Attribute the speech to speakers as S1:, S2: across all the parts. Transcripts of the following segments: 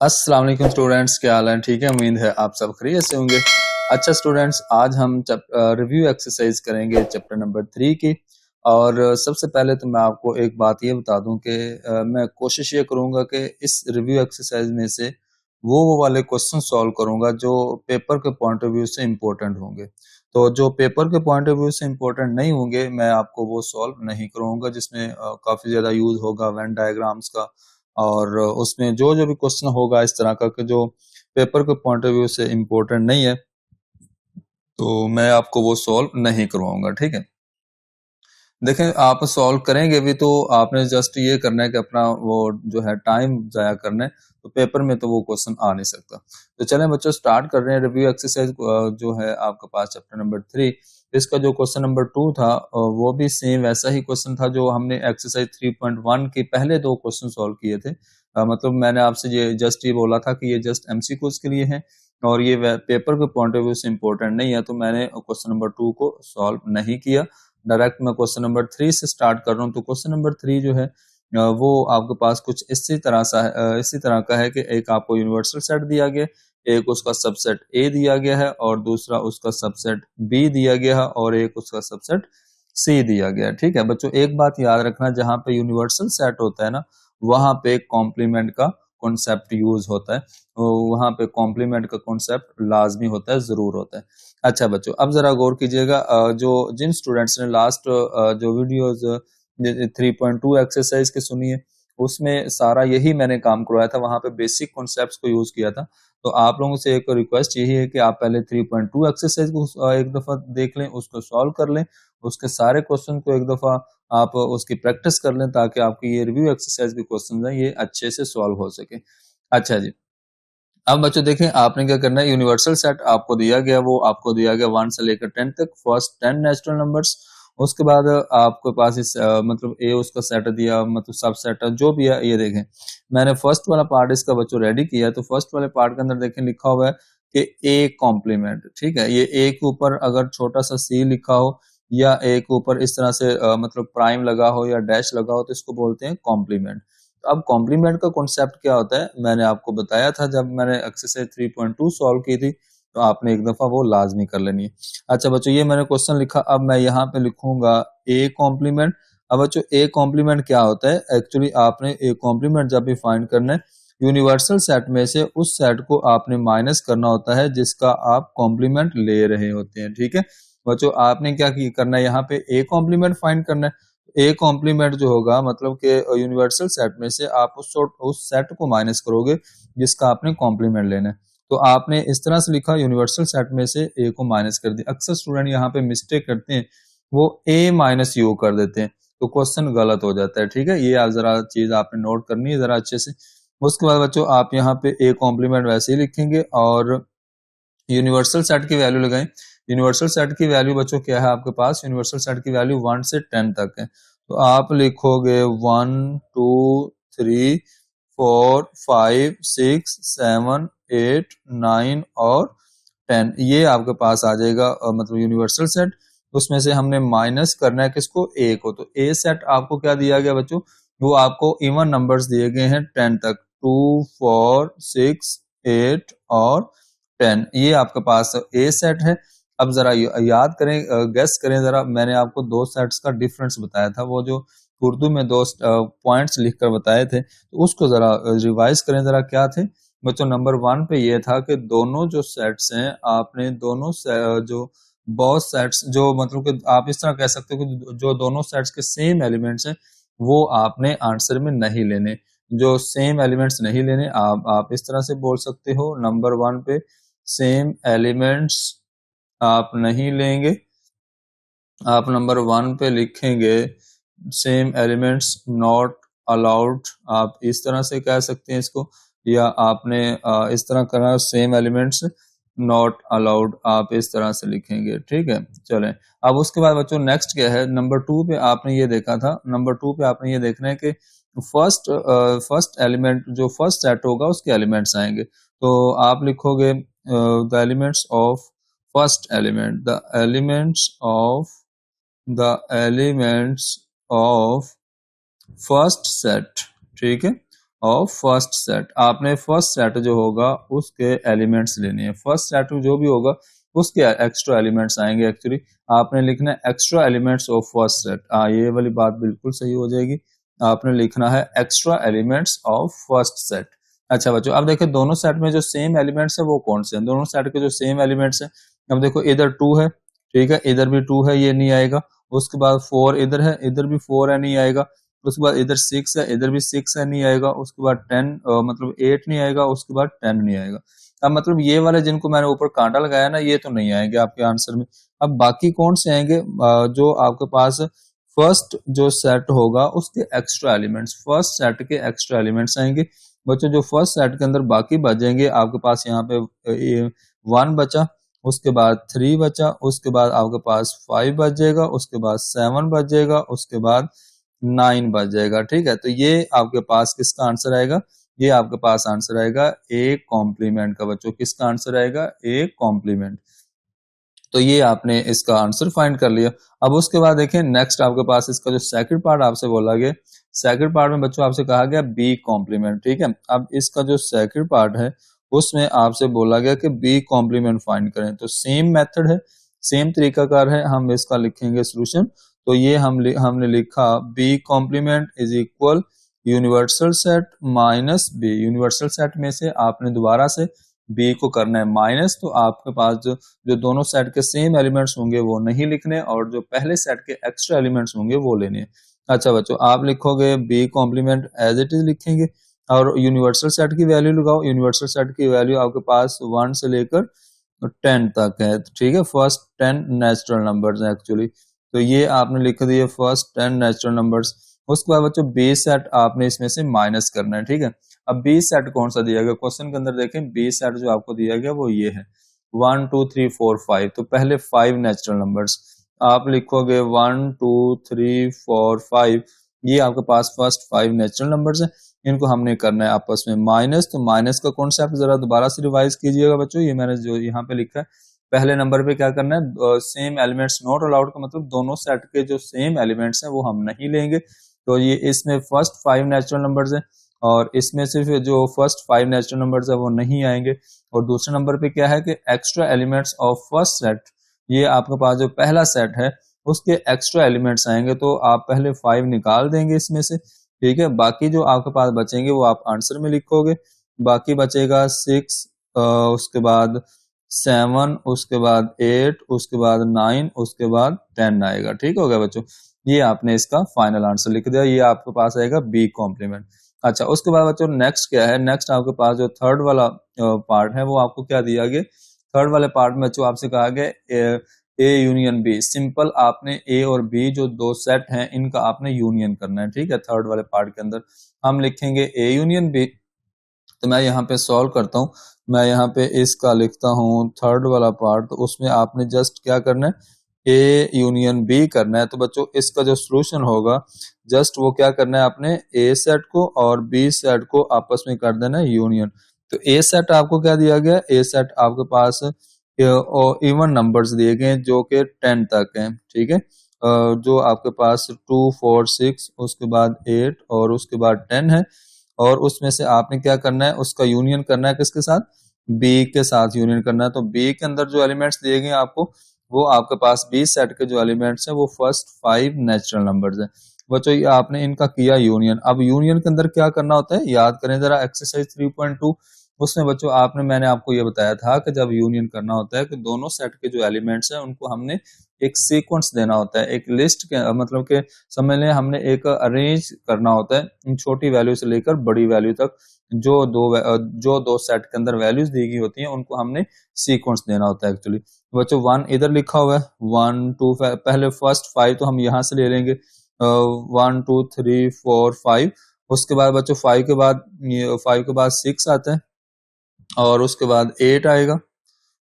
S1: अस्सलाम वालेकुम स्टूडेंट्स, क्या हाल है? ठीक है, उम्मीद है आप सब खैरियत से होंगे। अच्छा स्टूडेंट्स, आज हम रिव्यू एक्सरसाइज करेंगे चैप्टर नंबर 3 की। और सबसे पहले तो मैं आपको एक बात ये बता दूं कि मैं कोशिश ये करूंगा कि इस रिव्यू एक्सरसाइज में से वो वाले क्वेश्चन सॉल्व करूंगा जो पेपर के पॉइंट ऑफ व्यू से इम्पोर्टेंट होंगे। तो जो पेपर के पॉइंट ऑफ व्यू से इम्पोर्टेंट नहीं होंगे मैं आपको वो सॉल्व नहीं करूंगा, जिसमें काफी ज्यादा यूज होगा वेन डायग्राम्स का। और उसमें जो जो भी क्वेश्चन होगा इस तरह का कि जो पेपर के पॉइंट ऑफ व्यू से इम्पोर्टेंट नहीं है, तो मैं आपको वो सॉल्व नहीं करवाऊंगा। ठीक है, देखें, आप सॉल्व करेंगे भी तो आपने जस्ट ये करना है कि अपना वो जो है टाइम जाया करना है, तो पेपर में तो वो क्वेश्चन आ नहीं सकता। तो चलें बच्चों, स्टार्ट कर रहे हैं रिव्यू एक्सरसाइज जो है आपके पास चैप्टर नंबर 3। इसका जो क्वेश्चन नंबर 2 था वो भी सेम वैसा ही क्वेश्चन था जो हमने एक्सरसाइज 3.1 के पहले दो क्वेश्चन सॉल्व किए थे। मतलब मैंने आपसे ये जस्ट ये बोला था कि ये जस्ट एमसीक्यूज के लिए है और ये पेपर के पॉइंट ऑफ व्यू से इम्पोर्टेंट नहीं है, तो मैंने क्वेश्चन नंबर 2 को सॉल्व नहीं किया। डायरेक्ट मैं क्वेश्चन नंबर 3 से स्टार्ट कर रहा हूँ। तो क्वेश्चन नंबर 3 जो है वो आपके पास कुछ इसी तरह इसी तरह का है कि एक आपको यूनिवर्सल सेट दिया गया, एक उसका सबसेट ए दिया गया है और दूसरा उसका सबसेट बी दिया गया है और एक उसका सबसेट सी दिया गया है। ठीक है बच्चों, एक बात याद रखना, जहां पे यूनिवर्सल सेट होता है ना, वहां पे कॉम्प्लीमेंट का कॉन्सेप्ट यूज होता है। वहां पे कॉम्प्लीमेंट का कॉन्सेप्ट लाजमी होता है, जरूर होता है। अच्छा बच्चों, अब जरा गौर कीजिएगा, जो जिन स्टूडेंट्स ने लास्ट जो वीडियोस 3.2 एक्सरसाइज की सुनी है, उसमें सारा यही मैंने काम करवाया था, वहां पे बेसिक कॉन्सेप्ट्स को यूज किया था। तो आप लोगों से एक रिक्वेस्ट यही है कि आप पहले 3.2 एक्सरसाइज को एक दफा देख लें, उसको सॉल्व कर लें, उसके सारे क्वेश्चन को एक दफा आप उसकी प्रैक्टिस कर लें, ताकि आपकी ये रिव्यू एक्सरसाइज के क्वेश्चन है ये अच्छे से सॉल्व हो सके। अच्छा जी, अब बच्चों देखें, आपने क्या करना है, यूनिवर्सल सेट आपको दिया गया, वो आपको दिया गया 1 से लेकर 10 तक, फर्स्ट 10 नेचुरल नंबर्स। उसके बाद आपके पास इस मतलब ए उसका सेट दिया, मतलब सब सेट जो भी है, ये देखें मैंने फर्स्ट वाला पार्ट इसका बच्चों रेडी किया। तो फर्स्ट वाले पार्ट के अंदर देखें लिखा हुआ है कि ए कॉम्प्लीमेंट। ठीक है, ये ए के ऊपर अगर छोटा सा सी लिखा हो या ए के ऊपर इस तरह से मतलब प्राइम लगा हो या डैश लगा हो, तो इसको बोलते हैं कॉम्प्लीमेंट। अब कॉम्प्लीमेंट का कॉन्सेप्ट क्या होता है मैंने आपको बताया था जब मैंने एक्सरसाइज 3.2 सॉल्व की थी, तो आपने एक दफा वो लाजमी कर लेनी है। अच्छा बच्चों, ये मैंने क्वेश्चन लिखा, अब मैं यहाँ पे लिखूंगा ए कॉम्प्लीमेंट। अब बच्चों ए कॉम्प्लीमेंट क्या होता है, एक्चुअली आपने ए कॉम्प्लीमेंट जब भी फाइंड करना है, यूनिवर्सल सेट में से उस सेट को आपने माइनस करना होता है जिसका आप कॉम्प्लीमेंट ले रहे होते हैं। ठीक है बच्चों, आपने क्या करना है, यहाँ पे ए कॉम्प्लीमेंट फाइंड करना है। ए कॉम्प्लीमेंट जो होगा मतलब कि यूनिवर्सल सेट में से आप उस सेट को माइनस करोगे जिसका आपने कॉम्प्लीमेंट लेना है। तो आपने इस तरह से लिखा, यूनिवर्सल सेट में से ए को माइनस कर दिया। अक्सर स्टूडेंट यहाँ पे मिस्टेक करते हैं, वो ए माइनस यू कर देते हैं, तो क्वेश्चन गलत हो जाता है। ठीक है, ये आप जरा चीज आपने नोट करनी है जरा अच्छे से। उसके बाद बच्चों आप यहाँ पे ए कॉम्प्लीमेंट वैसे ही लिखेंगे और यूनिवर्सल सेट की वैल्यू लगाएं। यूनिवर्सल सेट की वैल्यू बच्चों क्या है आपके पास, यूनिवर्सल सेट की वैल्यू 1 से 10 तक है। तो आप लिखोगे 1 2 3 4 5 6 7 8 9 और 10, ये आपके पास आ जाएगा मतलब यूनिवर्सल सेट। उसमें से हमने माइनस करना है किसको, ए को। तो ए सेट आपको क्या दिया गया बच्चों, वो आपको इवन नंबर्स दिए गए हैं 10 तक, 2 4 6 8 और 10, ये आपके पास ए सेट है। अब जरा याद करें, गेस करें जरा, मैंने आपको दो सेट्स का डिफरेंस बताया था, वो जो उर्दू में दो पॉइंट्स लिखकर बताए थे, तो उसको जरा रिवाइज करें जरा, क्या थे बच्चों। नंबर 1 पे ये था कि दोनों जो सेट्स हैं, आपने दोनों जो बहुत सेट्स जो मतलब कि आप इस तरह कह सकते हो कि जो दोनों सेट्स के सेम एलिमेंट्स हैं, वो आपने आंसर में नहीं लेने। जो सेम एलिमेंट्स नहीं लेने, आप इस तरह से बोल सकते हो, नंबर 1 पे सेम एलिमेंट्स आप नहीं लेंगे। आप नंबर 1 पे लिखेंगे सेम एलिमेंट्स नॉट अलाउड, आप इस तरह से कह सकते हैं इसको, या आपने इस तरह करना, सेम एलिमेंट्स नॉट अलाउड, आप इस तरह से लिखेंगे। ठीक है, चलें। अब उसके बाद बच्चों नेक्स्ट क्या है, नंबर 2 पे आपने ये देखा था, नंबर 2 पे आपने ये देखना है कि फर्स्ट एलिमेंट जो फर्स्ट सेट होगा उसके एलिमेंट्स आएंगे। तो आप लिखोगे the elements of first element, the elements of first set. ठीक है, ऑफ फर्स्ट सेट। आपने फर्स्ट सेट जो होगा उसके एलिमेंट्स लेने हैं। फर्स्ट सेट जो भी होगा उसके एक्स्ट्रा एलिमेंट्स आएंगे। एक्चुअली आपने लिखना है extra elements of first set. ये वाली बात बिल्कुल सही हो जाएगी। आपने लिखना है extra elements of first set. अच्छा बच्चों, अब देखो दोनों सेट में जो सेम एलिमेंट्स है वो कौन से हैं। दोनों सेट के जो सेम एलिमेंट्स है, अब देखो इधर 2 है, ठीक है, इधर भी 2 है, ये नहीं आएगा। उसके बाद 4 इधर है, इधर भी 4 है, नहीं आएगा। उसके बाद इधर 6 है, इधर भी 6 है, नहीं आएगा। उसके बाद 10 मतलब 8 नहीं आएगा। उसके बाद 10 नहीं आएगा। अब मतलब ये वाले जिनको मैंने ऊपर कांटा लगाया ना, ये तो नहीं आएंगे आपके आंसर में। अब बाकी कौन से आएंगे? जो आपके पास फर्स्ट जो सेट होगा उसके एक्स्ट्रा एलिमेंट्स, फर्स्ट सेट के एक्स्ट्रा एलिमेंट्स आएंगे। बच्चों जो फर्स्ट सेट के अंदर बाकी बचेंगे आपके पास यहाँ पे 1 बचा, उसके बाद 3 बचा, उसके बाद आपके पास 5 बच जाएगा, उसके बाद 7 बच जाएगा, उसके बाद 9 बच जाएगा। ठीक है, तो ये आपके पास किसका आंसर आएगा? ये आपके पास आंसर आएगा ए कॉम्प्लीमेंट का। बच्चों किसका आंसर आएगा? A complement. तो ये आपने इसका आंसर फाइंड कर लिया। अब उसके बाद देखें नेक्स्ट आपके पास इसका जो सेकंड पार्ट आपसे बोला गया, सेकंड पार्ट में बच्चों आपसे कहा गया बी कॉम्प्लीमेंट। ठीक है, अब इसका जो सेकंड पार्ट है उसमें आपसे बोला गया कि बी कॉम्प्लीमेंट फाइंड करें। तो सेम मेथड है, सेम तरीकाकार है, हम इसका लिखेंगे सोल्यूशन। तो ये हमने लिखा B complement is equal universal set minus B. Universal set में से आपने दोबारा से बी को करना है माइनस, तो आपके पास जो दोनों सेट के सेम एलिमेंट्स होंगे वो नहीं लिखने, और जो पहले सेट के एक्स्ट्रा एलिमेंट्स होंगे वो लेने। अच्छा बच्चों, आप लिखोगे B complement as it is लिखेंगे, और यूनिवर्सल सेट की वैल्यू लगाओ। यूनिवर्सल सेट की वैल्यू आपके पास 1 से लेकर 10 तक है। ठीक है, फर्स्ट 10 नेचुरल नंबर्स हैं एक्चुअली। तो ये आपने लिख दिए फर्स्ट 10 नेचुरल नंबर्स। उसके बाद बच्चों बी सेट आपने इसमें से माइनस करना है। ठीक है, अब बी सेट कौन सा दिया गया क्वेश्चन के अंदर? देखें बी सेट जो आपको दिया गया वो ये है 1 2 3 4 5। तो पहले 5 नेचुरल नंबर्स आप लिखोगे 1 2 3 4 5। ये आपके पास फर्स्ट 5 नेचुरल नंबर्स है, इनको हमने करना है आपस में माइनस। तो माइनस का कॉन्सेप्ट जरा दोबारा से रिवाइज कीजिएगा बच्चों। ये मैंने जो यहाँ पे लिखा है, पहले नंबर पे क्या करना है? सेम एलिमेंट्स नॉट अलाउड का मतलब दोनों सेट के जो सेम एलिमेंट्स हैं वो हम नहीं लेंगे। तो ये इसमें फर्स्ट 5 नेचुरल नंबर्स हैं, और इसमें सिर्फ जो फर्स्ट 5 नेचुरल नंबर्स है वो नहीं आएंगे। और दूसरे नंबर पे क्या है कि extra elements of first set, ये आपके पास जो पहला सेट है उसके एक्स्ट्रा एलिमेंट्स आएंगे। तो आप पहले 5 निकाल देंगे इसमें से। ठीक है, बाकी जो आपके पास बचेंगे वो आप आंसर में लिखोगे। बाकी बचेगा 6, उसके बाद 7, उसके बाद 8, उसके बाद 9, उसके बाद 10 आएगा। ठीक हो गया बच्चों, ये आपने इसका फाइनल आंसर लिख दिया। ये आपके पास आएगा बी कॉम्प्लीमेंट। अच्छा, उसके बाद बच्चों नेक्स्ट क्या है? नेक्स्ट आपके पास जो थर्ड वाला पार्ट है वो आपको क्या दिया गया? थर्ड वाले पार्ट में बच्चों आपसे कहा गया ए यूनियन बी। सिंपल आपने ए और बी जो दो सेट हैं इनका आपने यूनियन करना है। ठीक है, थर्ड वाले पार्ट के अंदर हम लिखेंगे ए यूनियन बी। तो मैं यहाँ पे सॉल्व करता हूँ। मैं यहाँ पे इसका लिखता हूँ थर्ड वाला पार्ट। तो उसमें आपने जस्ट क्या करना है? ए यूनियन बी करना है। तो बच्चों इसका जो सोल्यूशन होगा जस्ट वो क्या करना है? आपने ए सेट को और बी सेट को आपस में कर देना है यूनियन। तो ए सेट आपको क्या दिया गया? ए सेट आपके पास इवन नंबर्स दिए गए जो कि 10 तक हैं। ठीक है, जो आपके पास 2 4 6 उसके बाद 8 और उसके बाद 10 है। और उसमें से आपने क्या करना है? उसका यूनियन करना है किसके साथ? बी के साथ यूनियन करना है। तो बी के अंदर जो एलिमेंट्स दिए गए आपको, वो आपके पास बी सेट के जो एलिमेंट्स हैं वो फर्स्ट 5 नेचुरल नंबर्स हैं। बच्चों ये आपने इनका किया यूनियन। अब यूनियन के अंदर क्या करना होता है? याद करें जरा एक्सरसाइज 3.2। उसमें बच्चों मैंने आपको ये बताया था कि जब यूनियन करना होता है कि दोनों सेट के जो एलिमेंट्स हैं उनको हमने एक सीक्वेंस देना होता है, एक लिस्ट के मतलब के समझ लें हमने एक अरेंज करना होता है छोटी वैल्यू से लेकर बड़ी वैल्यू तक। जो दो सेट के अंदर वैल्यूज दी गई होती हैं उनको हमने सीक्वेंस देना होता है एक्चुअली। बच्चों 1 इधर लिखा हुआ है, 1 2 पहले फर्स्ट 5 तो हम यहाँ से ले लेंगे 1 2 3 4 5। उसके बाद बच्चों 5 के बाद 6 आता है, और उसके बाद 8 आएगा,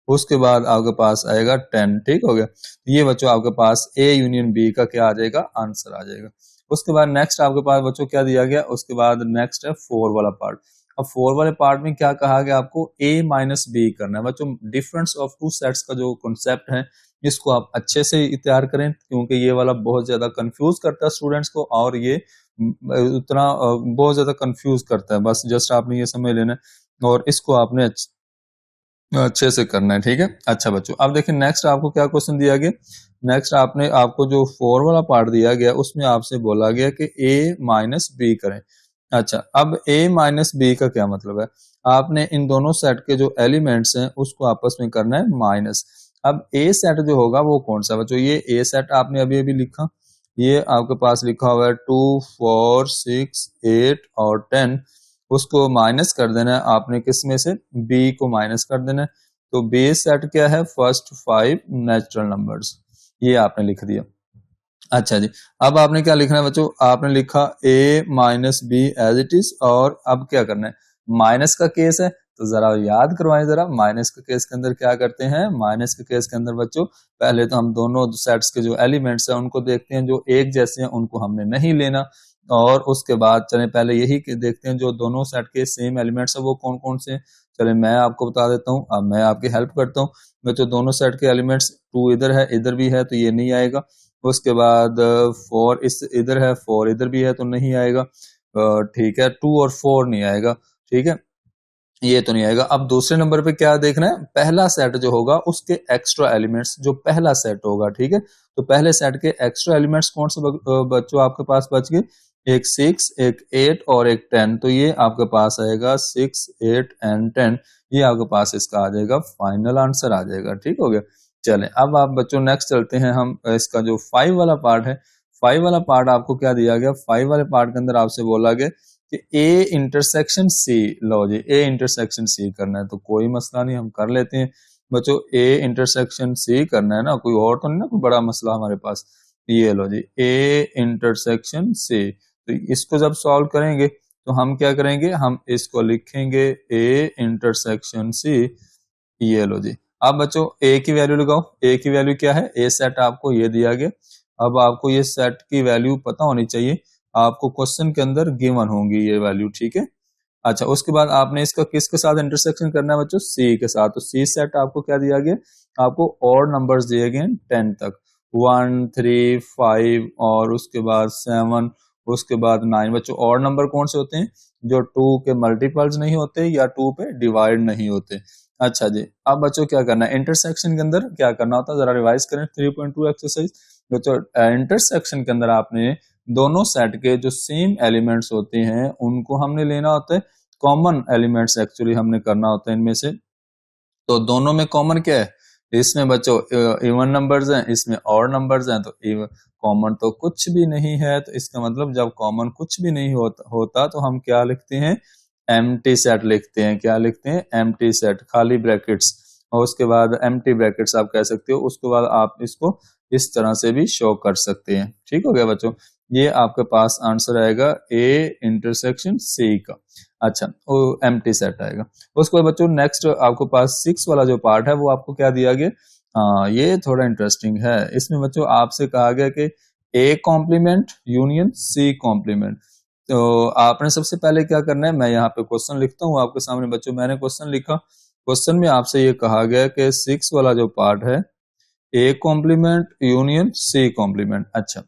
S1: उसके बाद आपके पास आएगा 10। ठीक हो गया, ये बच्चों आपके पास ए यूनियन बी का क्या आ जाएगा? आंसर आ जाएगा। उसके बाद नेक्स्ट आपके पास बच्चों क्या दिया गया? उसके बाद नेक्स्ट है 4 वाला पार्ट। अब 4 वाले पार्ट में क्या कहा गया? आपको ए माइनस बी करना है। बच्चों डिफरेंस ऑफ टू सेट्स का जो कॉन्सेप्ट है इसको आप अच्छे से तैयार करें, क्योंकि ये वाला बहुत ज्यादा कंफ्यूज करता है स्टूडेंट्स को, और ये उतना बहुत ज्यादा कंफ्यूज करता है। बस जस्ट आपने ये समझ लेना है और इसको आपने अच्छे से करना है, ठीक है। अच्छा बच्चों, अब देखिए नेक्स्ट आपको क्या क्वेश्चन दिया गया। नेक्स्ट आपको जो 4 वाला पार्ट दिया गया उसमें आपसे बोला गया कि a माइनस बी करें। अच्छा, अब a माइनस बी का क्या मतलब है। आपने इन दोनों सेट के जो एलिमेंट्स हैं उसको आपस में करना है माइनस। अब a सेट जो होगा वो कौन सा बच्चों, ये a सेट आपने अभी अभी लिखा, ये आपके पास लिखा हुआ है 2 4 6 8 और 10, उसको माइनस कर देना है आपने किस में से, b को माइनस कर देना है। तो बेस सेट क्या है, फर्स्ट 5 नेचुरल नंबर्स, ये आपने लिख दिया। अच्छा जी, अब आपने क्या लिखना है बच्चों, आपने लिखा a minus B as it is, और अब क्या करना है, माइनस का केस है तो जरा याद करवाएं जरा, माइनस के केस के अंदर क्या करते हैं, माइनस के केस के अंदर बच्चों पहले तो हम दोनों सेट्स के जो एलिमेंट्स हैं उनको देखते हैं, जो एक जैसे हैं उनको हमने नहीं लेना, और उसके बाद चले पहले यही देखते हैं जो दोनों सेट के सेम एलिमेंट्स है वो कौन कौन से हैं। चले मैं आपको बता देता हूँ, अब मैं आपकी हेल्प करता हूँ। बच्चों दोनों सेट के एलिमेंट्स 2 इधर है इधर भी है तो ये नहीं आएगा, उसके बाद 4 इस इधर है 4 इधर भी है तो नहीं आएगा, ठीक है, 2 और 4 नहीं आएगा, ठीक है, ये तो नहीं आएगा। अब दूसरे नंबर पे क्या देखना है, पहला सेट जो होगा उसके एक्स्ट्रा एलिमेंट्स, जो पहला सेट होगा, ठीक है, तो पहले सेट के एक्स्ट्रा एलिमेंट्स कौन से बच्चों आपके पास बच गए, एक 6 एक 8 और एक 10, तो ये आपके पास आएगा 6 8 एंड 10, ये आपके पास इसका आ जाएगा फाइनल आंसर आ जाएगा, ठीक हो गया। चलें अब आप बच्चों नेक्स्ट चलते हैं हम, इसका जो 5 वाला पार्ट है, 5 वाला पार्ट आपको क्या दिया गया, 5 वाले पार्ट के अंदर आपसे बोला गया कि A intersection C, low ji A intersection C करना है, तो कोई मसला नहीं हम कर लेते हैं बच्चों, ए इंटरसेक्शन सी करना है ना, कोई और तो नहीं ना कोई बड़ा मसला हमारे पास, ये लो जी ए इंटरसेक्शन सी, तो इसको जब सॉल्व करेंगे तो हम क्या करेंगे, हम इसको लिखेंगे ए इंटरसेक्शन सी, ये लो जी। अब बच्चों ए की वैल्यू लगाओ, ए की वैल्यू क्या है, ए सेट आपको ये दिया गया, अब आपको ये सेट की वैल्यू पता होनी चाहिए, आपको क्वेश्चन के अंदर गिवन होंगी ये वैल्यू, ठीक है। अच्छा, उसके बाद आपने इसका किसके साथ इंटरसेक्शन करना है बच्चों, सी के साथ, तो सी सेट आपको क्या दिया गया, आपको और नंबर्स दिए गए 10 तक, 1 3 5 और उसके बाद 7, उसके बाद 9। बच्चों और नंबर कौन से होते हैं, जो 2 के मल्टीपल्स नहीं होते या 2 पे डिवाइड नहीं होते। अच्छा जी, अब बच्चों क्या करना है, इंटरसेक्शन के अंदर क्या करना होता है, जरा रिवाइज करें 3.2 एक्सरसाइज। बच्चों इंटरसेक्शन के अंदर आपने दोनों सेट के जो सेम एलिमेंट्स होते हैं उनको हमने लेना होता है, कॉमन एलिमेंट्स एक्चुअली हमने करना होता है इनमें से, तो दोनों में कॉमन क्या है, इसमें बच्चों इवन नंबर्स हैं, इसमें और नंबर्स हैं, तो कॉमन तो कुछ भी नहीं है, तो इसका मतलब जब कॉमन कुछ भी नहीं होता तो हम क्या लिखते हैं, एम्प्टी सेट लिखते हैं, क्या लिखते हैं, एम्प्टी सेट, खाली ब्रैकेट्स, और उसके बाद एम्प्टी ब्रैकेट्स आप कह सकते हो, उसके बाद आप इसको इस तरह से भी शो कर सकते हैं, ठीक हो गया बच्चों। ये आपके पास आंसर आएगा ए इंटरसेक्शन सी का। अच्छा, वो एम्प्टी सेट आएगा। उसके बाद बच्चों नेक्स्ट आपको पास 6 वाला जो पार्ट है वो आपको क्या दिया गया, हाँ ये थोड़ा इंटरेस्टिंग है, इसमें बच्चों आपसे कहा गया कि A complement union C complement, तो आपने सबसे पहले क्या करना है, मैं यहाँ पे क्वेश्चन लिखता हूँ आपके सामने बच्चों, मैंने क्वेश्चन लिखा, क्वेश्चन में आपसे ये कहा गया कि 6 वाला जो पार्ट है, A complement union C complement. अच्छा,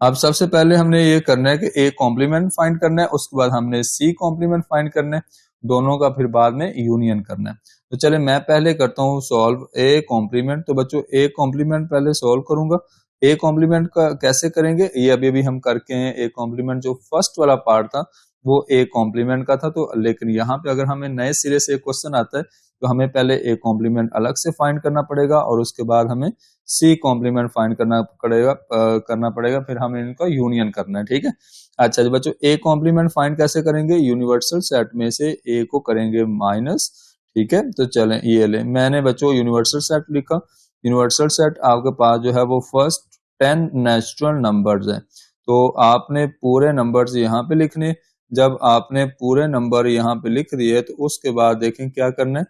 S1: अब सबसे पहले हमने ये करना है कि ए कॉम्प्लीमेंट फाइंड करना है, उसके बाद हमने सी कॉम्प्लीमेंट फाइंड करना है, दोनों का फिर बाद में यूनियन करना है। तो चले मैं पहले करता हूँ सॉल्व ए कॉम्प्लीमेंट, तो बच्चों ए कॉम्प्लीमेंट पहले सॉल्व करूंगा। ए कॉम्प्लीमेंट का कैसे करेंगे, ये अभी भी हम करके हैं, ए कॉम्प्लीमेंट जो फर्स्ट वाला पार्ट था वो ए कॉम्प्लीमेंट का था, तो लेकिन यहाँ पे अगर हमें नए सिरे से एक क्वेश्चन आता है तो हमें पहले ए कॉम्प्लीमेंट अलग से फाइंड करना पड़ेगा और उसके बाद हमें सी कॉम्प्लीमेंट फाइंड करना पड़ेगा, फिर हमें इनका यूनियन करना है, ठीक है। अच्छा जी बच्चों, ए कॉम्प्लीमेंट फाइंड कैसे करेंगे, यूनिवर्सल सेट में से ए को करेंगे माइनस, ठीक है। तो चलें ये ले, मैंने बच्चों यूनिवर्सल सेट लिखा, यूनिवर्सल सेट आपके पास जो है वो फर्स्ट 10 नेचुरल नंबर्स हैं, तो आपने पूरे नंबर्स यहाँ पे लिखने, जब आपने पूरे नंबर यहाँ पे लिख दिए तो उसके बाद देखें क्या करना है,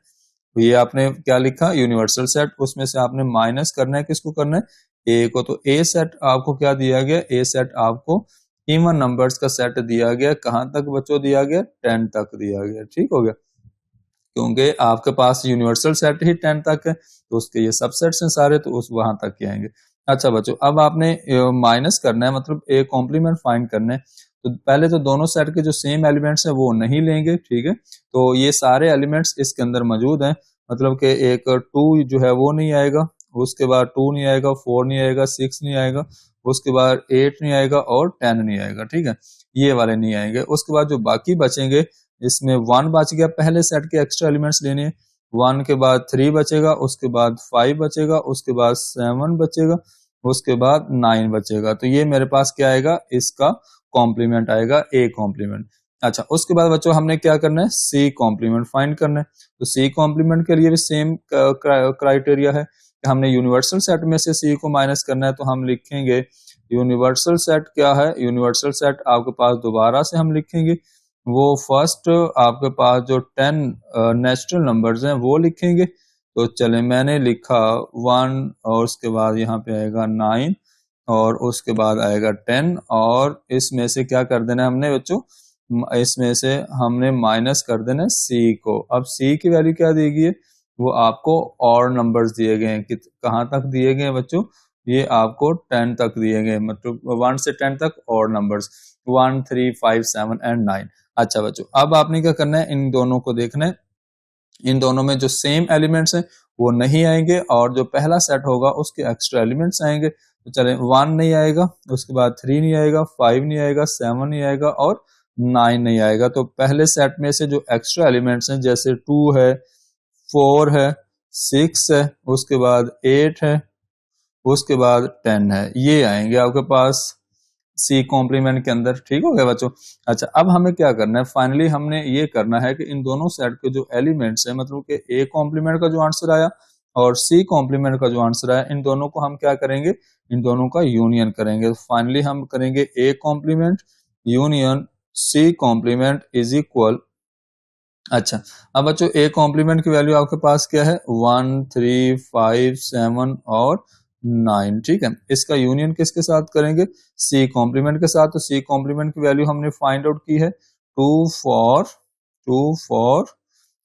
S1: ये आपने क्या लिखा यूनिवर्सल सेट, उसमें से आपने माइनस करना है, किसको करना है, ए को, तो ए सेट आपको क्या दिया गया, ए सेट आपको इवन नंबर्स का सेट दिया गया, कहां तक बच्चों दिया गया, 10 तक दिया गया, ठीक हो गया, क्योंकि आपके पास यूनिवर्सल सेट ही 10 तक है तो उसके ये सबसेट्स हैं सारे, तो उस वहां तक के आएंगे। अच्छा बच्चों, अब आपने माइनस करना है, मतलब ए कॉम्प्लीमेंट फाइंड करना है। तो पहले तो दोनों सेट के जो सेम एलिमेंट्स हैं वो नहीं लेंगे, ठीक है। तो ये सारे एलिमेंट्स इसके अंदर मौजूद हैं, मतलब कि एक 2 जो है वो नहीं आएगा, उसके बाद 2 नहीं आएगा, 4 नहीं आएगा, 6 नहीं आएगा, उसके बाद 8 नहीं आएगा और 10 नहीं आएगा, ठीक है। ये वाले नहीं आएंगे। उसके बाद जो बाकी बचेंगे, इसमें 1 बच गया, पहले सेट के एक्स्ट्रा एलिमेंट्स लेने हैं। 1 के बाद 3 बचेगा, उसके बाद 5 बचेगा, उसके बाद 7 बचेगा, उसके बाद 9 बचेगा। तो ये मेरे पास क्या आएगा, इसका कॉम्प्लीमेंट आएगा, ए कॉम्प्लीमेंट। अच्छा, उसके बाद बच्चों हमने क्या करना है, सी कॉम्प्लीमेंट फाइंड करना है। तो सी कॉम्प्लीमेंट के लिए भी सेम क्राइटेरिया है कि हमने यूनिवर्सल सेट में से सी को माइनस करना है। तो हम लिखेंगे यूनिवर्सल सेट क्या है, यूनिवर्सल सेट आपके पास दोबारा से हम लिखेंगे वो फर्स्ट आपके पास जो 10 नेचुरल नंबर्स हैं वो लिखेंगे। तो चले, मैंने लिखा 1 और उसके बाद यहाँ पे आएगा 9 और उसके बाद आएगा 10, और इसमें से क्या कर देना है हमने बच्चों, इसमें से हमने माइनस कर देना है सी को। अब सी की वैल्यू क्या दी गई है, वो आपको और नंबर्स दिए गए हैं कि कहाँ तक दिए गए हैं बच्चों, ये आपको 10 तक दिए गए, मतलब 1 से 10 तक और नंबर्स 1 3 5 7 एंड 9। अच्छा बच्चों, अब आपने क्या करना है, इन दोनों को देखना है, इन दोनों में जो सेम एलिमेंट्स हैं वो नहीं आएंगे और जो पहला सेट होगा उसके एक्स्ट्रा एलिमेंट्स आएंगे। तो चले, 1 नहीं आएगा, उसके बाद 3 नहीं आएगा, 5 नहीं आएगा, 7 नहीं आएगा और 9 नहीं आएगा। तो पहले सेट में से जो एक्स्ट्रा एलिमेंट्स हैं, जैसे 2 है, 4 है, 6 है, उसके बाद 8 है, उसके बाद 10 है, ये आएंगे आपके पास सी कॉम्प्लीमेंट के अंदर। ठीक हो गया बच्चों। अच्छा, अब हमें क्या करना है, फाइनली हमने ये करना है कि इन दोनों सेट के जो एलिमेंट्स है, मतलब कि ए कॉम्प्लीमेंट का जो आंसर आया और सी कॉम्प्लीमेंट का जो आंसर आया, इन दोनों को हम क्या करेंगे, इन दोनों का यूनियन करेंगे। फाइनली हम करेंगे A complement union C complement is equal. अच्छा, अब बच्चों ए कॉम्प्लीमेंट की वैल्यू आपके पास क्या है, 1 3 5 7 और 9, ठीक है। इसका यूनियन किसके साथ करेंगे, सी कॉम्प्लीमेंट के साथ। तो सी कॉम्प्लीमेंट की वैल्यू हमने फाइंड आउट की है 2 4,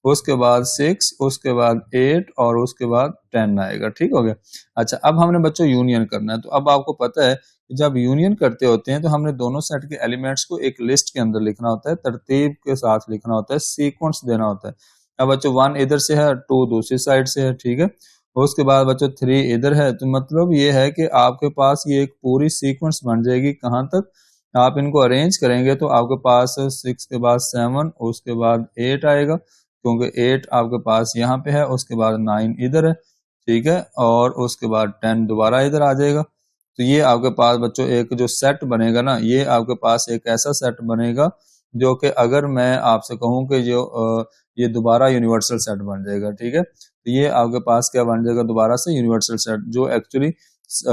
S1: उसके बाद 6, उसके बाद 8 और उसके बाद 10 आएगा। ठीक हो गया। अच्छा, अब हमने बच्चों यूनियन करना है। तो अब आपको पता है कि जब यूनियन करते होते हैं तो हमने दोनों सेट के एलिमेंट्स को एक लिस्ट के अंदर लिखना होता है, तरतीब के साथ लिखना होता है, सीक्वेंस देना होता है। अब बच्चों 1 इधर से है, 2 दूसरी साइड से है, ठीक है। उसके बाद बच्चों 3 इधर है। तो मतलब ये है कि आपके पास ये एक पूरी सीक्वेंस बन जाएगी। कहाँ तक आप इनको अरेंज करेंगे तो आपके पास 6 के बाद 7, उसके बाद 8 आएगा, क्योंकि 8 आपके पास यहाँ पे है, उसके बाद 9 इधर है, ठीक है, और उसके बाद 10 दोबारा इधर आ जाएगा। तो ये आपके पास बच्चों एक जो सेट बनेगा ना, ये आपके पास एक ऐसा सेट बनेगा जो कि अगर मैं आपसे कहूं कि जो ये दोबारा यूनिवर्सल सेट बन जाएगा, ठीक है। तो ये आपके पास क्या बन जाएगा, दोबारा से यूनिवर्सल सेट, जो एक्चुअली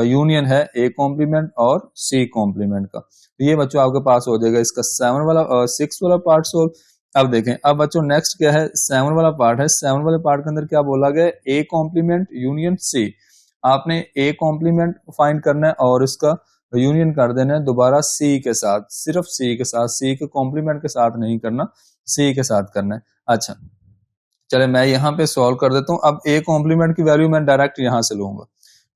S1: यूनियन है ए कॉम्प्लीमेंट और सी कॉम्प्लीमेंट का। तो ये बच्चों आपके पास हो जाएगा इसका 6 वाला पार्ट सोल्व। अब देखें, अब बच्चों नेक्स्ट क्या है, 7 वाला पार्ट है। 7 वाले पार्ट के अंदर क्या बोला गया, ए कॉम्प्लीमेंट यूनियन सी। आपने ए कॉम्प्लीमेंट फाइंड करना है और इसका यूनियन कर देना है दोबारा सी के साथ, सिर्फ सी के साथ, सी के कॉम्प्लीमेंट के साथ नहीं करना, सी के साथ करना है। अच्छा, चले मैं यहाँ पे सॉल्व कर देता हूँ। अब ए कॉम्प्लीमेंट की वैल्यू मैं डायरेक्ट यहाँ से लूंगा,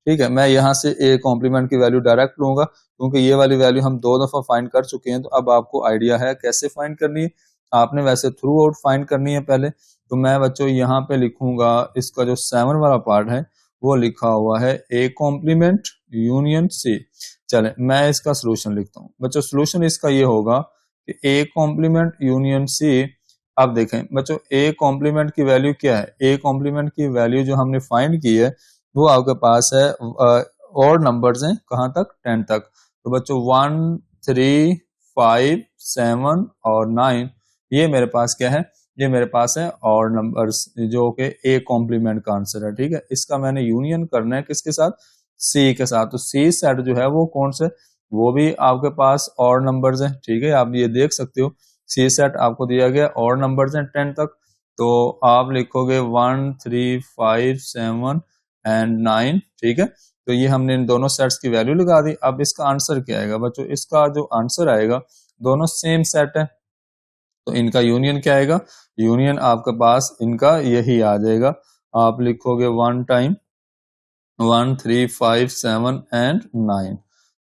S1: ठीक है। मैं यहाँ से ए कॉम्प्लीमेंट की वैल्यू डायरेक्ट लूंगा, क्योंकि ये वाली वैल्यू हम 2 दफा फाइंड कर चुके हैं। तो अब आपको आइडिया है कैसे फाइंड करनी है। आपने वैसे थ्रू आउट फाइंड करनी है पहले। तो मैं बच्चों यहाँ पे लिखूंगा, इसका जो 7 वाला पार्ट है वो लिखा हुआ है ए कॉम्प्लीमेंट यूनियन सी। चले मैं इसका सोल्यूशन लिखता हूँ बच्चों। सोल्यूशन इसका ये होगा कि ए कॉम्प्लीमेंट यूनियन सी। अब देखें बच्चों, ए कॉम्प्लीमेंट की वैल्यू क्या है, ए कॉम्प्लीमेंट की वैल्यू जो हमने फाइंड की है वो आपके पास है और नंबर्स हैं कहाँ तक, 10 तक। तो बच्चों 1 3 5 7 और 9, ये मेरे पास क्या है, ये मेरे पास है और नंबर्स जो कि ए कॉम्प्लीमेंट का आंसर है, ठीक है। इसका मैंने यूनियन करना है किसके साथ, सी के साथ। तो सी सेट जो है वो कौन से, वो भी आपके पास और नंबर्स हैं, ठीक है। आप ये देख सकते हो सी सेट आपको दिया गया और नंबर्स हैं 10 तक। तो आप लिखोगे 1 3 5 7 एंड 9, ठीक है। तो ये हमने इन दोनों सेट्स की वैल्यू लगा दी। अब इसका आंसर क्या आएगा बच्चों, इसका जो आंसर आएगा, दोनों सेम सेट है तो इनका यूनियन क्या आएगा, यूनियन आपके पास इनका यही आ जाएगा। आप लिखोगे 1 टाइम 1 3 5 7 एंड 9।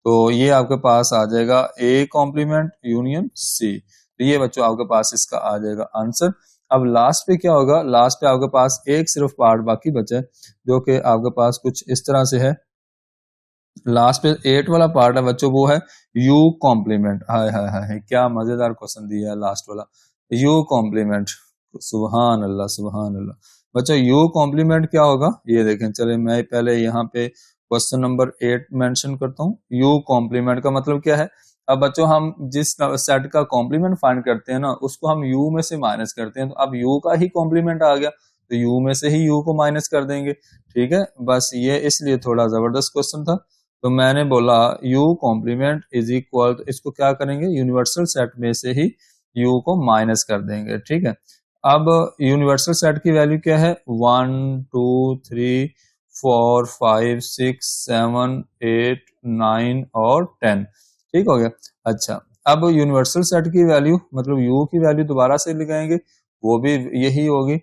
S1: तो ये आपके पास आ जाएगा ए कॉम्प्लीमेंट यूनियन सी। तो ये बच्चों आपके पास इसका आ जाएगा आंसर। अब लास्ट पे क्या होगा, लास्ट पे आपके पास एक सिर्फ पार्ट बाकी बचा है जो कि आपके पास कुछ इस तरह से है। लास्ट पे 8 वाला पार्ट है बच्चों, वो है यू कॉम्प्लीमेंट। हाय हाय हाय, क्या मजेदार क्वेश्चन दिया है लास्ट वाला, यू कॉम्प्लीमेंट। सुभान अल्लाह सुभान अल्लाह। बच्चों यू कॉम्प्लीमेंट क्या होगा ये देखें, चले मैं पहले यहाँ पे क्वेश्चन नंबर 8 मेंशन करता हूँ। यू कॉम्प्लीमेंट का मतलब क्या है। अब बच्चों हम जिस सेट का कॉम्प्लीमेंट फाइंड करते हैं ना, उसको हम यू में से माइनस करते हैं। तो अब यू का ही कॉम्प्लीमेंट आ गया तो यू में से ही यू को माइनस कर देंगे। ठीक है, बस ये इसलिए थोड़ा जबरदस्त क्वेश्चन था। तो मैंने बोला u कॉम्प्लीमेंट इज इक्वल, तो इसको क्या करेंगे, यूनिवर्सल सेट में से ही u को माइनस कर देंगे। ठीक है, अब यूनिवर्सल सेट की वैल्यू क्या है, 1 2 3 4 5 6 7 8 9 और 10। ठीक हो गया। अच्छा, अब यूनिवर्सल सेट की वैल्यू मतलब u की वैल्यू दोबारा से लगाएंगे, वो भी यही होगी।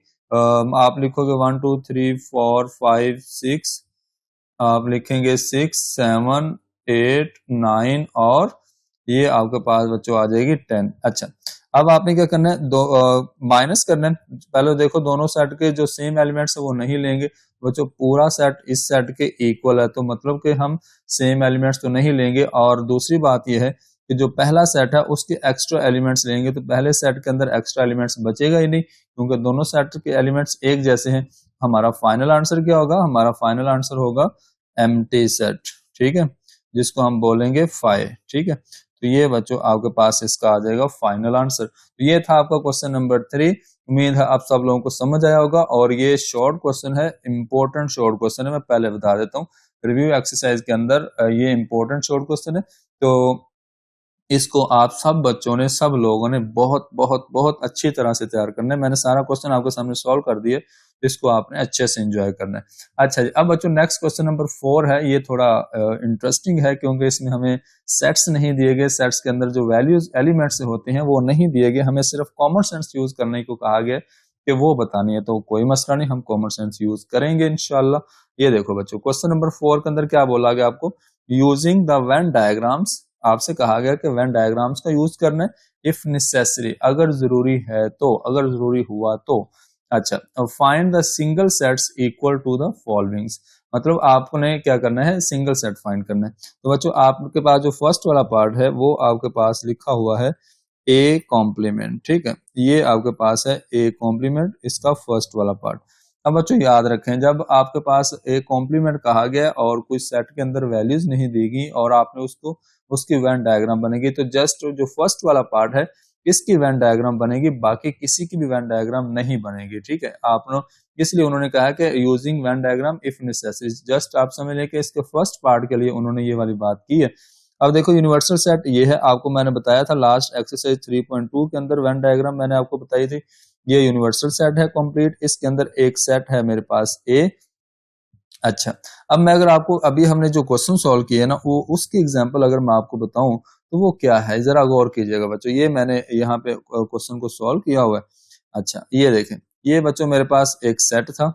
S1: आप लिखोगे 1 2 3 4 5 6, आप लिखेंगे 6 7 8 9 और ये आपके पास बच्चों आ जाएगी 10। अच्छा, अब आपने क्या करना है, दो माइनस करना है। पहले देखो दोनों सेट के जो सेम एलिमेंट्स है वो नहीं लेंगे बच्चों, पूरा सेट इस सेट के इक्वल है तो मतलब कि हम सेम एलिमेंट्स तो नहीं लेंगे। और दूसरी बात यह है कि जो पहला सेट है उसके एक्स्ट्रा एलिमेंट्स लेंगे, तो पहले सेट के अंदर एक्स्ट्रा एलिमेंट्स बचेगा ही नहीं क्योंकि दोनों सेट के एलिमेंट्स एक जैसे हैं। हमारा फाइनल आंसर क्या होगा, हमारा फाइनल आंसर होगा एम्प्टी सेट। ठीक है, जिसको हम बोलेंगे फाइ। ठीक है, तो ये बच्चों आपके पास इसका आ जाएगा फाइनल आंसर। तो ये था आपका क्वेश्चन नंबर 3। उम्मीद है आप सब लोगों को समझ आया होगा और ये शॉर्ट क्वेश्चन है, इंपॉर्टेंट शॉर्ट क्वेश्चन है। मैं पहले बता देता हूँ रिव्यू एक्सरसाइज के अंदर ये इंपॉर्टेंट शॉर्ट क्वेश्चन है। तो इसको आप सब बच्चों ने, सब लोगों ने बहुत बहुत बहुत अच्छी तरह से तैयार करना है। मैंने सारा क्वेश्चन आपके सामने सॉल्व कर दिए, इसको आपने अच्छे से एंजॉय करना है। अच्छा जी, अब बच्चों नेक्स्ट क्वेश्चन नंबर 4 है। ये थोड़ा इंटरेस्टिंग है क्योंकि इसमें हमें सेट्स नहीं दिए गए, सेट्स के अंदर जो वैल्यूज एलिमेंट्स होते हैं वो नहीं दिए गए, हमें सिर्फ कॉमन सेंस यूज करने को कहा गया कि वो बतानी है। तो कोई मसला नहीं, हम कॉमन सेंस यूज करेंगे इंशाल्लाह। ये देखो बच्चों क्वेश्चन नंबर 4 के अंदर क्या बोला गया आपको, यूजिंग द वेन डायग्राम्स। आपसे कहा गया कि वेन डायग्राम्स का यूज करना है इफ नेसेसरी, अगर जरूरी है तो, अगर जरूरी हुआ तो। अच्छा, find the single sets equal to the followings, मतलब आपने क्या करना है, सिंगल सेट फाइंड करना है। तो बच्चों आपके पास जो फर्स्ट वाला पार्ट है वो आपके पास लिखा हुआ है ए कॉम्प्लीमेंट। ठीक है, ये आपके पास है ए कॉम्प्लीमेंट, इसका फर्स्ट वाला पार्ट। अब बच्चों याद रखें, जब आपके पास ए कॉम्प्लीमेंट कहा गया और कोई सेट के अंदर वैल्यूज नहीं दी गई और आपने उसको, उसकी वेन डायग्राम बनेगी, तो जस्ट जो फर्स्ट वाला पार्ट है इसकी वेन डायग्राम बनेगी, बाकी किसी की भी वेन डायग्राम नहीं बनेगी। ठीक है, आपने, इसलिए उन्होंने कहा कि using Venn diagram if necessary, just आप समझ लें कि इसके फर्स्ट पार्ट के लिए उन्होंने ये वाली बात की है। अब देखो यूनिवर्सल सेट ये है, आपको मैंने बताया था लास्ट एक्सरसाइज 3.2 के अंदर वेन डायग्राम मैंने आपको बताई थी। ये यूनिवर्सल सेट है कंप्लीट, इसके अंदर एक सेट है मेरे पास ए। अच्छा, अब मैं अगर आपको अभी हमने जो क्वेश्चन सॉल्व किए ना वो उसकी एग्जांपल अगर मैं आपको बताऊं तो वो क्या है, जरा गौर कीजिएगा बच्चों। ये मैंने यहाँ पे क्वेश्चन को सॉल्व किया हुआ है। अच्छा, ये देखें, ये बच्चों मेरे पास एक सेट था,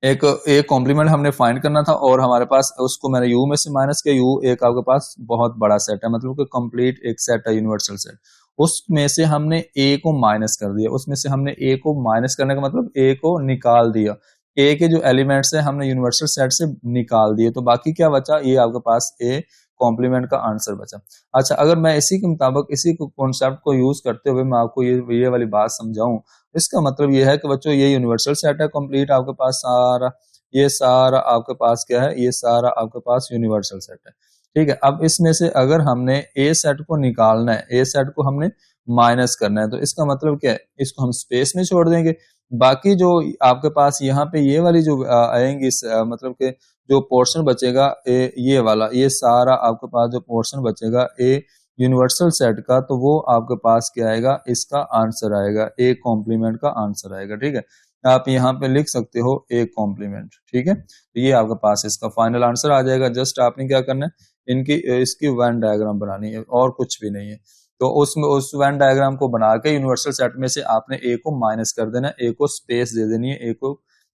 S1: एक कॉम्प्लीमेंट हमने फाइंड करना था और हमारे पास उसको मैंने यू में से माइनस किया। यू एक आपके पास बहुत बड़ा सेट है, मतलब कि कंप्लीट एक सेट है यूनिवर्सल सेट, उसमें से हमने ए को माइनस कर दिया, उसमें से हमने ए को माइनस करने का मतलब ए को निकाल दिया। ए के जो एलिमेंट्स है हमने यूनिवर्सल सेट से निकाल दिए, तो बाकी क्या बचा, ये आपके पास ए कॉम्प्लीमेंट का आंसर बचा। अच्छा, अगर मैं इसी के मुताबिक इसी कॉन्सेप्ट को यूज करते हुए मैं आपको ये वाली बात समझाऊं, इसका मतलब ये है कि बच्चों ये यूनिवर्सल सेट है कंप्लीट आपके पास सारा, ये सारा आपके पास क्या है, ये सारा आपके पास यूनिवर्सल सेट है। ठीक है, अब इसमें से अगर हमने ए सेट को निकालना है, ए सेट को हमने माइनस करना है, तो इसका मतलब क्या है, इसको हम स्पेस में छोड़ देंगे। बाकी जो आपके पास यहाँ पे ये वाली जो आएंगी मतलब कि जो पोर्शन बचेगा ये वाला, ये सारा आपके पास जो पोर्शन बचेगा ए यूनिवर्सल सेट का, तो वो आपके पास क्या आएगा, इसका आंसर आएगा, ए कॉम्प्लीमेंट का आंसर आएगा। ठीक है, आप यहाँ पे लिख सकते हो ए कॉम्प्लीमेंट। ठीक है, तो ये आपके पास इसका फाइनल आंसर आ जाएगा। जस्ट आपने क्या करना है, इनकी इसकी वेन डायग्राम बनानी है और कुछ भी नहीं है। तो उसमें उस वेन डायग्राम को बना के यूनिवर्सल सेट में से आपने ए को माइनस कर देना है, ए को स्पेस दे देनी है, ए को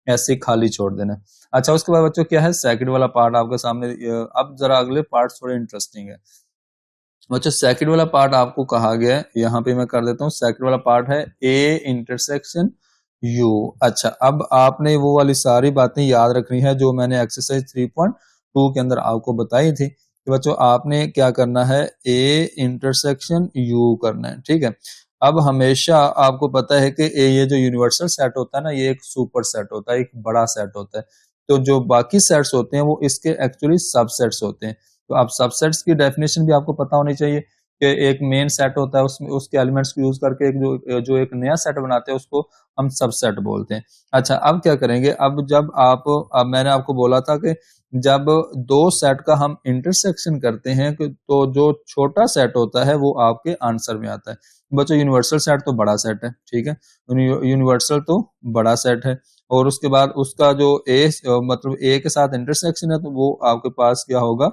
S1: ऐसे खाली छोड़ देना है। अच्छा, उसके बाद बच्चों क्या है, सेकंड वाला पार्ट आपके सामने। अब जरा अगले पार्ट थोड़े इंटरेस्टिंग है बच्चों। सेकंड वाला पार्ट आपको कहा गया है, यहाँ पे मैं कर देता हूँ। सेकंड वाला पार्ट है ए इंटरसेक्शन यू। अच्छा, अब आपने वो वाली सारी बातें याद रखनी है जो मैंने एक्सरसाइज 3.2 के अंदर आपको बताई थी कि बच्चों आपने क्या करना है, ए इंटरसेक्शन यू करना है, ठीक है। अब हमेशा आपको पता है कि ये जो यूनिवर्सल सेट होता है ना, ये एक सुपर सेट होता है, एक बड़ा सेट होता है। तो जो बाकी सेट्स होते हैं वो इसके एक्चुअली सबसेट्स होते हैं। तो आप सबसेट्स की डेफिनेशन भी आपको पता होनी चाहिए कि एक मेन सेट होता है, उसमें उसके एलिमेंट्स को यूज करके एक जो एक नया सेट बनाते हैं उसको हम सबसेट बोलते हैं। अच्छा, अब क्या करेंगे, अब जब अब मैंने आपको बोला था कि जब दो सेट का हम इंटरसेक्शन करते हैं तो जो छोटा सेट होता है वो आपके आंसर में आता है। बच्चों यूनिवर्सल सेट तो बड़ा सेट है, ठीक है, यूनिवर्सल तो बड़ा सेट है, और उसके बाद उसका जो मतलब ए के साथ इंटरसेक्शन है तो वो आपके पास क्या होगा,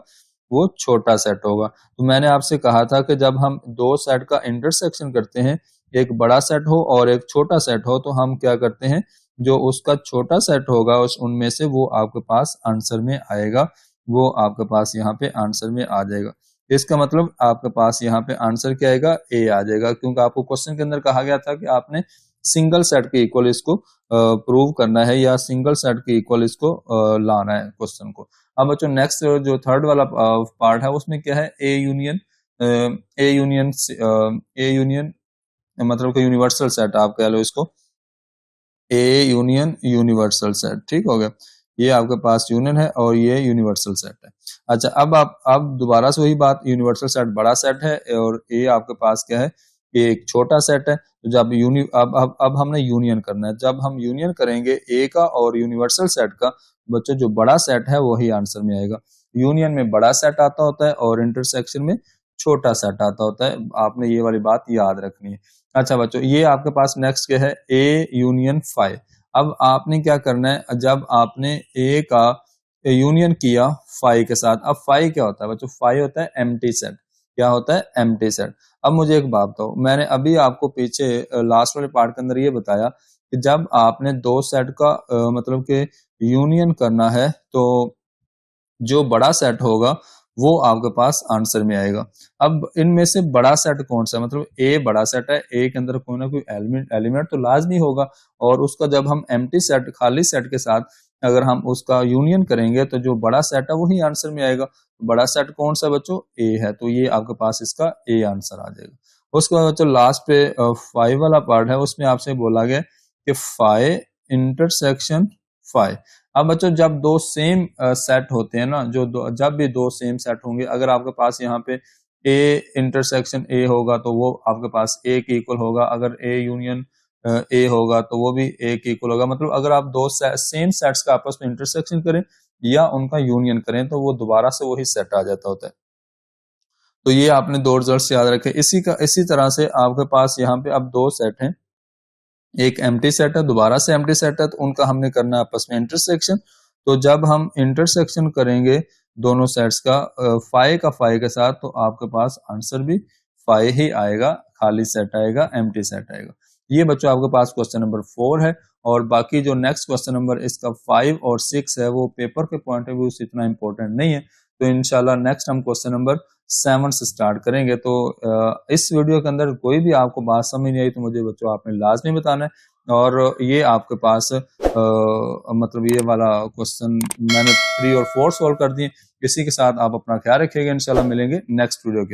S1: वो छोटा सेट होगा। तो मैंने आपसे कहा था कि जब हम दो सेट का इंटरसेक्शन करते हैं, एक बड़ा सेट हो और एक छोटा सेट हो, तो हम क्या करते हैं, जो उसका छोटा सेट होगा उनमें से वो आपके पास आंसर में आएगा, वो आपके पास यहाँ पे आंसर में आ जाएगा। इसका मतलब आपके पास यहाँ पे आंसर क्या आएगा, ए आ जाएगा, क्योंकि आपको क्वेश्चन के अंदर कहा गया था कि आपने सिंगल सेट के इक्वल इसको प्रूव करना है या सिंगल सेट के इक्वल इसको लाना है क्वेश्चन को। अब बच्चों नेक्स्ट जो थर्ड वाला पार्ट है उसमें क्या है, ए यूनियन ए यूनियन मतलब कि यूनिवर्सल सेट आप कह लो इसको, ए यूनियन यूनिवर्सल सेट, ठीक हो गया। ये आपके पास यूनियन है और ये यूनिवर्सल सेट है। अच्छा, अब दोबारा से वही बात, यूनिवर्सल सेट बड़ा सेट है और ए आपके पास क्या है, ये एक छोटा सेट है। तो जब अब हमने यूनियन करना है, जब हम यूनियन करेंगे ए का और यूनिवर्सल सेट का, बच्चों जो बड़ा सेट है वही आंसर में आएगा। यूनियन में बड़ा सेट आता होता है और इंटरसेक्शन में छोटा सेट आता होता है, आपने ये वाली बात याद रखनी है। अच्छा बच्चों, ये आपके पास नेक्स्ट क्या है, ए यूनियन फाई। अब आपने क्या करना है, जब आपने ए का यूनियन किया फाई के साथ, अब फाई क्या होता है बच्चों, फाई होता है एम्प्टी सेट। क्या होता है, एम्प्टी सेट। अब मुझे एक बात बताओ, मैंने अभी आपको पीछे लास्ट वाले पार्ट के अंदर ये बताया कि जब आपने दो सेट का मतलब के यूनियन करना है तो जो बड़ा सेट होगा वो आपके पास आंसर में आएगा। अब इनमें से बड़ा सेट कौन सा, मतलब ए बड़ा सेट है, ए के अंदर कोई ना कोई एलिमेंट तो लाजमी होगा, और उसका जब हम एम्प्टी सेट खाली सेट के साथ अगर हम उसका यूनियन करेंगे तो जो बड़ा सेट है वही आंसर में आएगा। बड़ा सेट कौन सा बच्चों, ए है, तो ये आपके पास इसका ए आंसर आ जाएगा। उसके बाद बच्चों लास्ट पे फाइव वाला पार्ट है, उसमें आपसे बोला गया कि फाइव इंटरसेक्शन फाइव। अब बच्चों जब दो सेम सेट होते हैं ना, जब भी दो सेम सेट होंगे, अगर आपके पास यहाँ पे ए इंटरसेक्शन ए होगा तो वो आपके पास ए के इक्वल होगा, अगर ए यूनियन ए होगा तो वो भी ए के इक्वल होगा। मतलब अगर आप दो सेम सेट्स का आपस में इंटरसेक्शन करें या उनका यूनियन करें तो वो दोबारा से वही सेट आ जाता होता है। तो ये आपने दो रिजल्ट याद रखे। इसी तरह से आपके पास यहाँ पे अब दो सेट हैं, एक एम्प्टी सेट है, दोबारा से एम्प्टी सेट है, तो उनका हमने करना है आपस में इंटरसेक्शन। तो जब हम इंटरसेक्शन करेंगे दोनों सेट्स का फाई के साथ, तो आपके पास आंसर भी फाई ही आएगा, खाली सेट आएगा, एम्प्टी सेट आएगा। ये बच्चों आपके पास क्वेश्चन नंबर 4 है, और बाकी जो नेक्स्ट क्वेश्चन नंबर इसका 5 और 6 है वो पेपर के पॉइंट ऑफ व्यू से इतना इंपॉर्टेंट नहीं है। तो इंशाल्लाह नेक्स्ट हम क्वेश्चन नंबर 7 से स्टार्ट करेंगे। तो इस वीडियो के अंदर कोई भी आपको बात समझ नहीं आई तो मुझे बच्चों आपने लाजमी बताना है। और ये आपके पास मतलब ये वाला क्वेश्चन मैंने 3 और 4 सॉल्व कर दिए। इसी के साथ आप अपना ख्याल रखिएगा, इंशाल्लाह मिलेंगे नेक्स्ट वीडियो के अंदर।